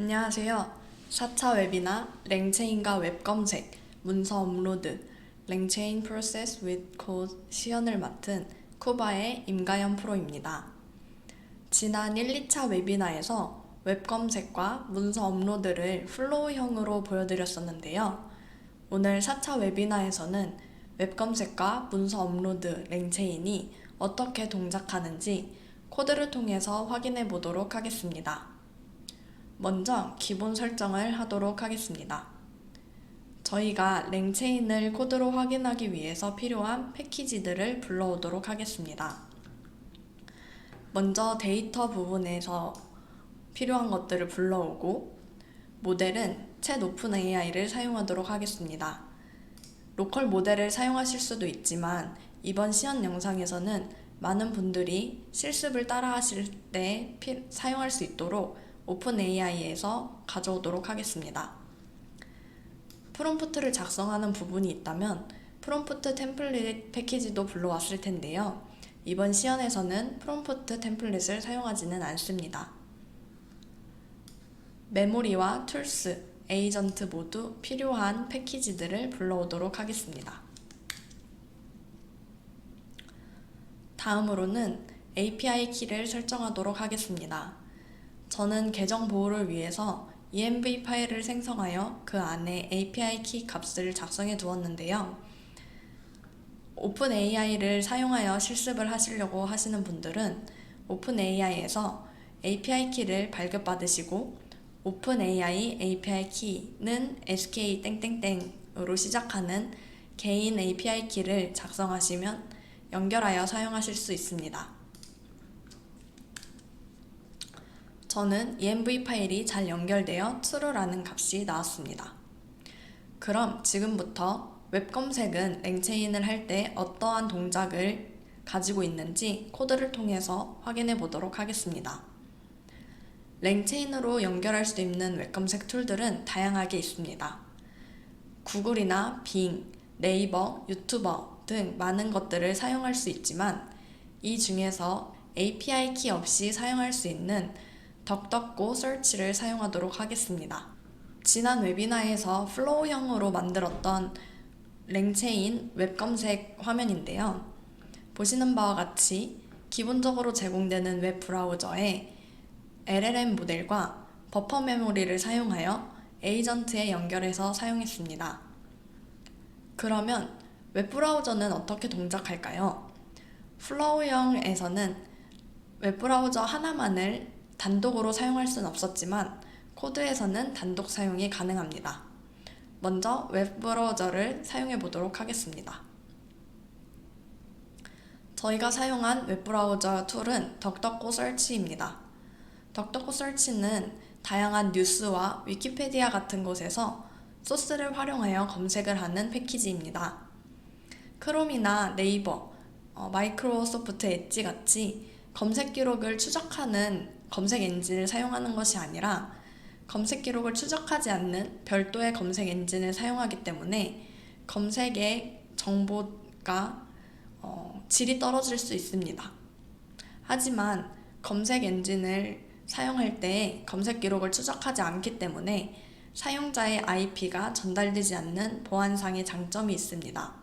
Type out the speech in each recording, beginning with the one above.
안녕하세요. 4차 웹이나 랭체인과 웹 검색, 문서 업로드, 랭체인 프로세스 with code 시연을 맡은 쿠바의 임가연 프로입니다. 지난 1, 2차 웨비나에서 웹 검색과 문서 업로드를 플로우형으로 보여드렸었는데요. 오늘 4차 웨비나에서는 웹 검색과 문서 업로드, 랭체인이 어떻게 동작하는지 코드를 통해서 확인해 보도록 하겠습니다. 먼저 기본 설정을 하도록 하겠습니다. 저희가 랭체인을 코드로 확인하기 위해서 필요한 패키지들을 불러오도록 하겠습니다. 먼저 데이터 부분에서 필요한 것들을 불러오고 모델은 챗 오픈 AI를 사용하도록 하겠습니다. 로컬 모델을 사용하실 수도 있지만 이번 시연 영상에서는 많은 분들이 실습을 따라 하실 때 사용할 수 있도록 오픈 AI에서 가져오도록 하겠습니다. 프롬프트를 작성하는 부분이 있다면 프롬프트 템플릿 패키지도 불러왔을 텐데요. 이번 시연에서는 프롬프트 템플릿을 사용하지는 않습니다. 메모리와 툴스, 에이전트 모두 필요한 패키지들을 불러오도록 하겠습니다. 다음으로는 API 키를 설정하도록 하겠습니다. 저는 계정 보호를 위해서 env 파일을 생성하여 그 안에 API 키 값을 작성해 두었는데요. 오픈AI를 사용하여 실습을 하시려고 하시는 분들은 오픈AI에서 API 키를 발급받으시고 오픈AI API 키는 SK 땡땡땡으로 시작하는 개인 API 키를 작성하시면 연결하여 사용하실 수 있습니다. 저는 env 파일이 잘 연결되어 true라는 값이 나왔습니다. 그럼 지금부터 웹 검색은 랭체인을 할 때 어떠한 동작을 가지고 있는지 코드를 통해서 확인해 보도록 하겠습니다. 랭체인으로 연결할 수 있는 웹 검색 툴들은 다양하게 있습니다. 구글이나 빙, 네이버, 유튜버 등 많은 것들을 사용할 수 있지만 이 중에서 API 키 없이 사용할 수 있는 덕덕고 서치를 사용하도록 하겠습니다. 지난 웨비나에서 플로우형으로 만들었던 랭체인 웹 검색 화면인데요. 보시는 바와 같이 기본적으로 제공되는 웹 브라우저에 LLM 모델과 버퍼 메모리를 사용하여 에이전트에 연결해서 사용했습니다. 그러면 웹 브라우저는 어떻게 동작할까요? 플로우형에서는 웹 브라우저 하나만을 단독으로 사용할 수는 없었지만 코드에서는 단독 사용이 가능합니다. 먼저 웹 브라우저를 사용해 보도록 하겠습니다. 저희가 사용한 웹 브라우저 툴은 덕덕고 서치입니다. 덕덕고 서치는 다양한 뉴스와 위키피디아 같은 곳에서 소스를 활용하여 검색을 하는 패키지입니다. 크롬이나 네이버, 마이크로소프트 엣지 같이 검색 기록을 추적하는 검색 엔진을 사용하는 것이 아니라 검색 기록을 추적하지 않는 별도의 검색 엔진을 사용하기 때문에 검색의 정보가 질이 떨어질 수 있습니다. 하지만 검색 엔진을 사용할 때 검색 기록을 추적하지 않기 때문에 사용자의 IP가 전달되지 않는 보안상의 장점이 있습니다.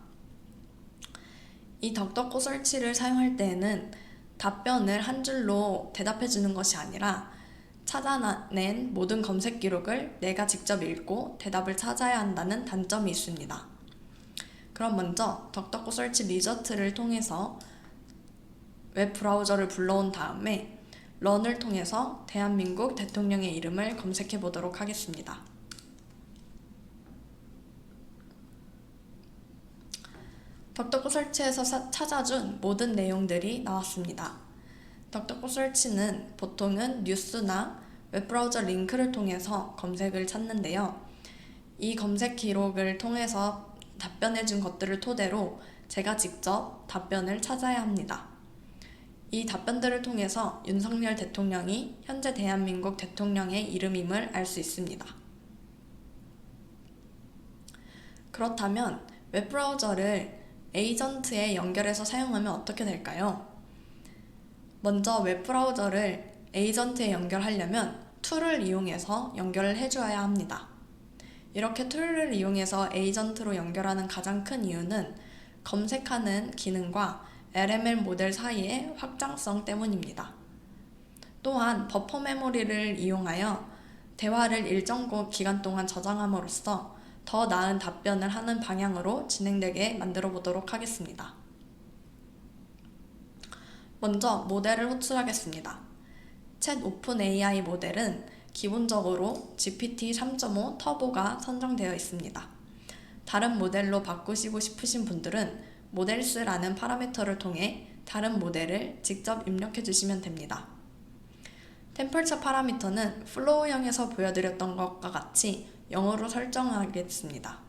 이 덕덕고 설치를 사용할 때에는 답변을 한 줄로 대답해 주는 것이 아니라 찾아낸 모든 검색 기록을 내가 직접 읽고 대답을 찾아야 한다는 단점이 있습니다. 그럼 먼저 덕덕고 설치 리저트를 통해서 웹 브라우저를 불러온 다음에 런을 통해서 대한민국 대통령의 이름을 검색해 보도록 하겠습니다. 덕덕고 설치에서 찾아준 모든 내용들이 나왔습니다. 덕덕고 설치는 보통은 뉴스나 웹브라우저 링크를 통해서 검색을 찾는데요. 이 검색 기록을 통해서 답변해준 것들을 토대로 제가 직접 답변을 찾아야 합니다. 이 답변들을 통해서 윤석열 대통령이 현재 대한민국 대통령의 이름임을 알 수 있습니다. 그렇다면 웹브라우저를 에이전트에 연결해서 사용하면 어떻게 될까요? 먼저 웹브라우저를 에이전트에 연결하려면 툴을 이용해서 연결을 해주어야 합니다. 이렇게 툴을 이용해서 에이전트로 연결하는 가장 큰 이유는 검색하는 기능과 LML 모델 사이의 확장성 때문입니다. 또한 버퍼 메모리를 이용하여 대화를 일정 기간 동안 저장함으로써 더 나은 답변을 하는 방향으로 진행되게 만들어 보도록 하겠습니다. 먼저 모델을 호출하겠습니다. 챗 오픈 AI 모델은 기본적으로 GPT 3.5 터보가 선정되어 있습니다. 다른 모델로 바꾸시고 싶으신 분들은 모델스라는 파라미터를 통해 다른 모델을 직접 입력해 주시면 됩니다. 템퍼처 파라미터는 플로우형에서 보여드렸던 것과 같이 0으로 설정하겠습니다.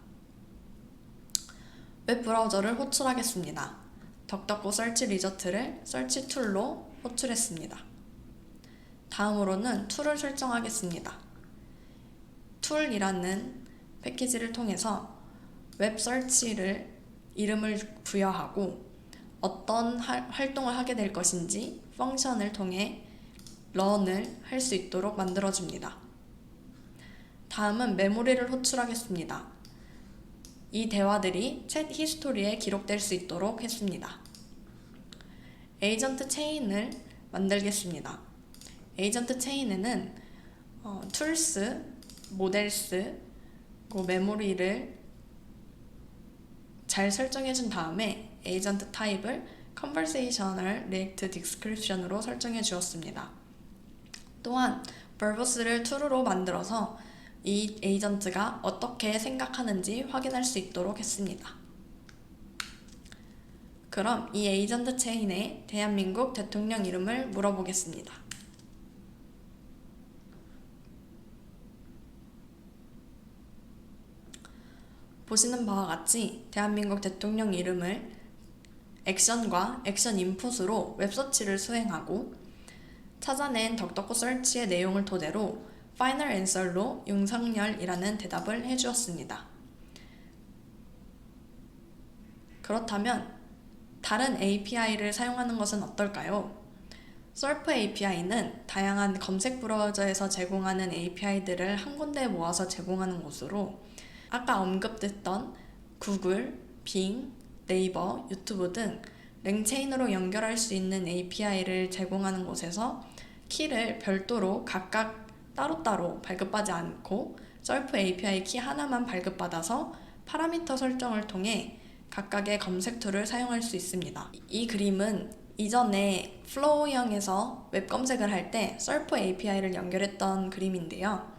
웹브라우저를 호출하겠습니다. 덕덕고 설치 리저트를 설치 툴로 호출했습니다. 다음으로는 툴을 설정하겠습니다. 툴이라는 패키지를 통해서 웹 설치를 이름을 부여하고 어떤 활동을 하게 될 것인지 펑션을 통해 런을 할 수 있도록 만들어줍니다. 다음은 메모리를 호출하겠습니다. 이 대화들이 챗 히스토리에 기록될 수 있도록 했습니다. 에이전트 체인을 만들겠습니다. 에이전트 체인에는 툴스, 모델스, 메모리를 잘 설정해준 다음에 에이전트 타입을 Conversational React Description으로 설정해 주었습니다. 또한 verbs를 true로 만들어서 이 에이전트가 어떻게 생각하는지 확인할 수 있도록 했습니다. 그럼 이 에이전트 체인에 대한민국 대통령 이름을 물어보겠습니다. 보시는 바와 같이 대한민국 대통령 이름을 액션과 액션 인풋으로 웹서치를 수행하고 찾아낸 덕덕고 설치의 내용을 토대로 파이널 앤서로 윤석열이라는 대답을 해주었습니다. 그렇다면 다른 API를 사용하는 것은 어떨까요? 서프 API는 다양한 검색 브라우저에서 제공하는 API들을 한 군데에 모아서 제공하는 곳으로 아까 언급됐던 구글, 빙, 네이버, 유튜브 등 랭체인으로 연결할 수 있는 API를 제공하는 곳에서 키를 별도로 각각 따로따로 발급받지 않고 서프 API 키 하나만 발급받아서 파라미터 설정을 통해 각각의 검색 툴을 사용할 수 있습니다. 이 그림은 이전에 플로우형에서 웹 검색을 할 때 서프 API를 연결했던 그림인데요.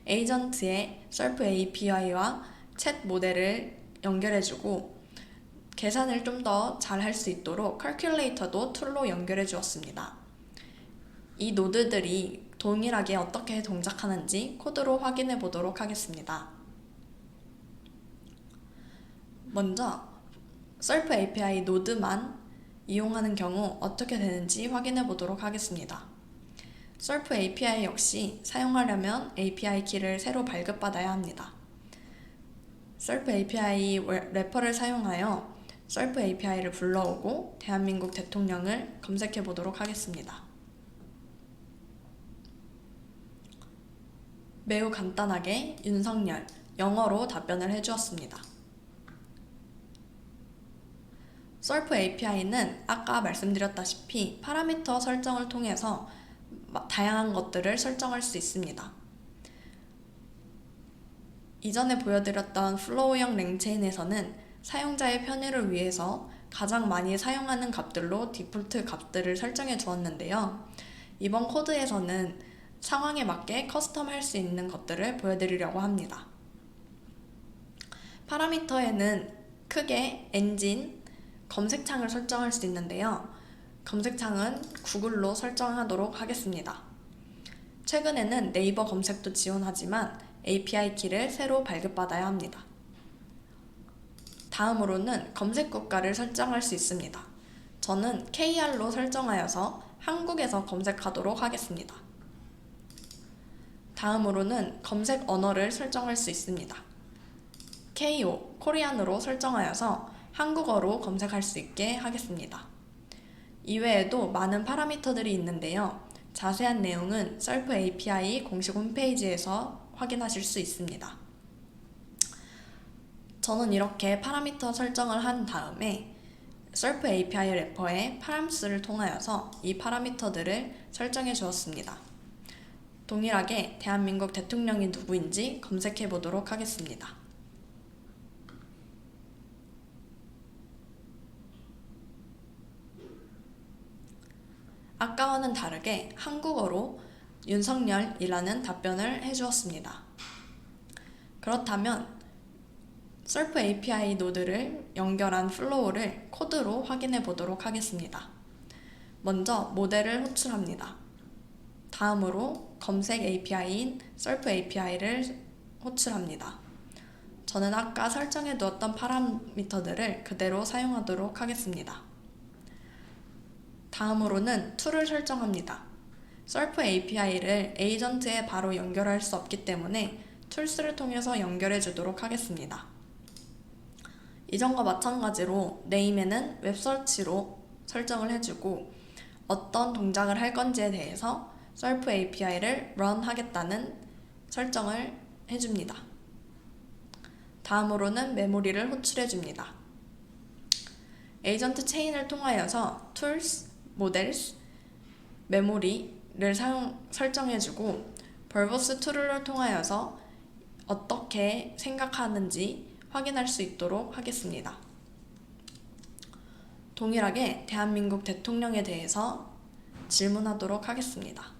에이전트의 서프 API와 챗 모델을 연결해주고 계산을 좀 더 잘 할 수 있도록 캘큘레이터도 툴로 연결해 주었습니다. 이 노드들이 동일하게 어떻게 동작하는지 코드로 확인해 보도록 하겠습니다. 먼저 서프 API 노드만 이용하는 경우 어떻게 되는지 확인해 보도록 하겠습니다. 서프 API 역시 사용하려면 API 키를 새로 발급받아야 합니다. 서프 API 래퍼를 사용하여 서프 API를 불러오고 대한민국 대통령을 검색해 보도록 하겠습니다. 매우 간단하게 윤석열, 영어로 답변을 해주었습니다. 서프 API는 아까 말씀드렸다시피 파라미터 설정을 통해서 다양한 것들을 설정할 수 있습니다. 이전에 보여드렸던 플로우형 랭체인에서는 사용자의 편의를 위해서 가장 많이 사용하는 값들로 디폴트 값들을 설정해 두었는데요. 이번 코드에서는 상황에 맞게 커스텀할 수 있는 것들을 보여드리려고 합니다. 파라미터에는 크게 엔진, 검색창을 설정할 수 있는데요. 검색창은 구글로 설정하도록 하겠습니다. 최근에는 네이버 검색도 지원하지만 API 키를 새로 발급받아야 합니다. 다음으로는 검색 국가를 설정할 수 있습니다. 저는 KR로 설정하여서 한국에서 검색하도록 하겠습니다. 다음으로는 검색 언어를 설정할 수 있습니다. KO, 코리안으로 설정하여서 한국어로 검색할 수 있게 하겠습니다. 이외에도 많은 파라미터들이 있는데요. 자세한 내용은 셀프 API 공식 홈페이지에서 확인하실 수 있습니다. 저는 이렇게 파라미터 설정을 한 다음에 셀프 API 래퍼의 파람스를 통하여서 이 파라미터들을 설정해 주었습니다. 동일하게 대한민국 대통령이 누구인지 검색해 보도록 하겠습니다. 아까와는 다르게 한국어로 윤석열이라는 답변을 해주었습니다. 그렇다면 셀프 API 노드를 연결한 플로우를 코드로 확인해 보도록 하겠습니다. 먼저 모델을 호출합니다. 다음으로 검색 API인 셀프 API를 호출합니다. 저는 아까 설정해 두었던 파라미터들을 그대로 사용하도록 하겠습니다. 다음으로는 툴을 설정합니다. 셀프 API를 에이전트에 바로 연결할 수 없기 때문에 툴스를 통해서 연결해 주도록 하겠습니다. 이전과 마찬가지로 네임에는 웹서치로 설정을 해주고 어떤 동작을 할 건지에 대해서 셀프 API를 run 하겠다는 설정을 해줍니다. 다음으로는 메모리를 호출해줍니다. 에이전트 체인을 통하여서 tools, models, 메모리를 설정해주고 verbose 툴을 통하여서 어떻게 생각하는지 확인할 수 있도록 하겠습니다. 동일하게 대한민국 대통령에 대해서 질문하도록 하겠습니다.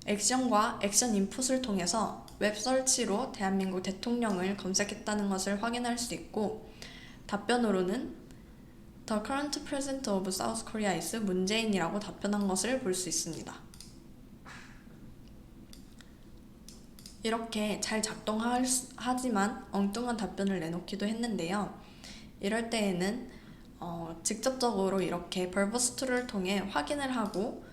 액션과 액션 인풋을 통해서 웹서치로 대한민국 대통령을 검색했다는 것을 확인할 수 있고 답변으로는 The current president of South Korea is 문재인이라고 답변한 것을 볼 수 있습니다. 이렇게 잘 작동하지만 엉뚱한 답변을 내놓기도 했는데요. 이럴 때에는 직접적으로 이렇게 verbose 툴을 통해 확인을 하고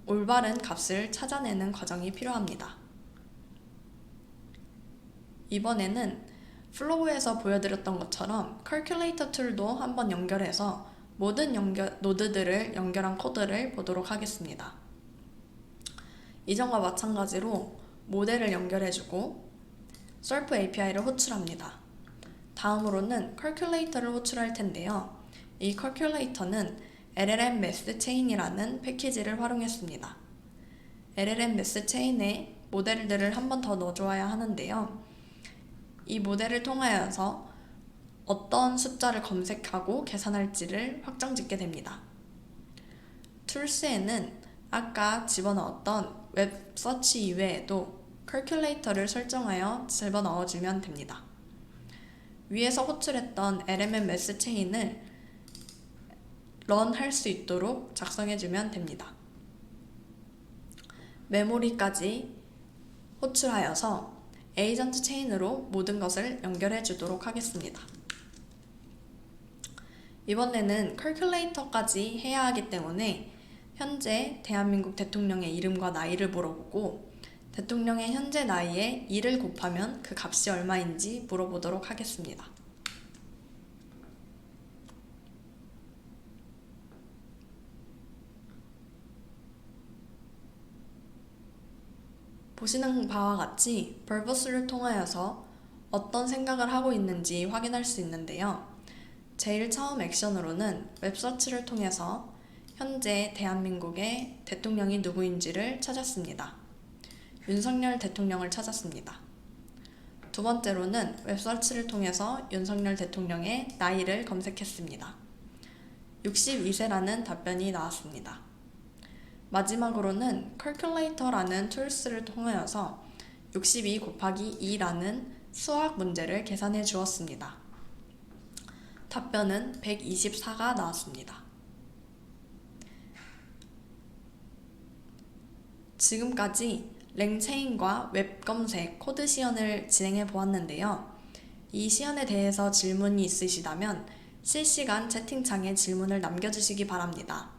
올바른 값을 찾아내는 과정이 필요합니다. 이번에는 플로우에서 보여드렸던 것처럼 calculator 툴도 한번 연결해서 모든 노드들을 연결한 코드를 보도록 하겠습니다. 이전과 마찬가지로 모델을 연결해주고 셀프 API를 호출합니다. 다음으로는 calculator를 호출할 텐데요. 이 calculator는 LLM Math Chain이라는 패키지를 활용했습니다. LLM Math Chain에 모델들을 한 번 더 넣어줘야 하는데요. 이 모델을 통하여서 어떤 숫자를 검색하고 계산할지를 확정짓게 됩니다. 툴스에는 아까 집어넣었던 웹서치 이외에도 calculator를 설정하여 집어넣어주면 됩니다. 위에서 호출했던 LLM Math Chain을 run 할 수 있도록 작성해주면 됩니다. 메모리까지 호출하여서 에이전트 체인으로 모든 것을 연결해 주도록 하겠습니다. 이번에는 calculator까지 해야 하기 때문에 현재 대한민국 대통령의 이름과 나이를 물어보고 대통령의 현재 나이에 2를 곱하면 그 값이 얼마인지 물어보도록 하겠습니다. 보시는 바와 같이 verbose를 통하여서 어떤 생각을 하고 있는지 확인할 수 있는데요. 제일 처음 액션으로는 웹서치를 통해서 현재 대한민국의 대통령이 누구인지를 찾았습니다. 윤석열 대통령을 찾았습니다. 두 번째로는 웹서치를 통해서 윤석열 대통령의 나이를 검색했습니다. 62세라는 답변이 나왔습니다. 마지막으로는 calculator라는 툴스를 통하여서 62 곱하기 2라는 수학 문제를 계산해 주었습니다. 답변은 124가 나왔습니다. 지금까지 랭체인과 웹검색 코드 시연을 진행해 보았는데요. 이 시연에 대해서 질문이 있으시다면 실시간 채팅창에 질문을 남겨주시기 바랍니다.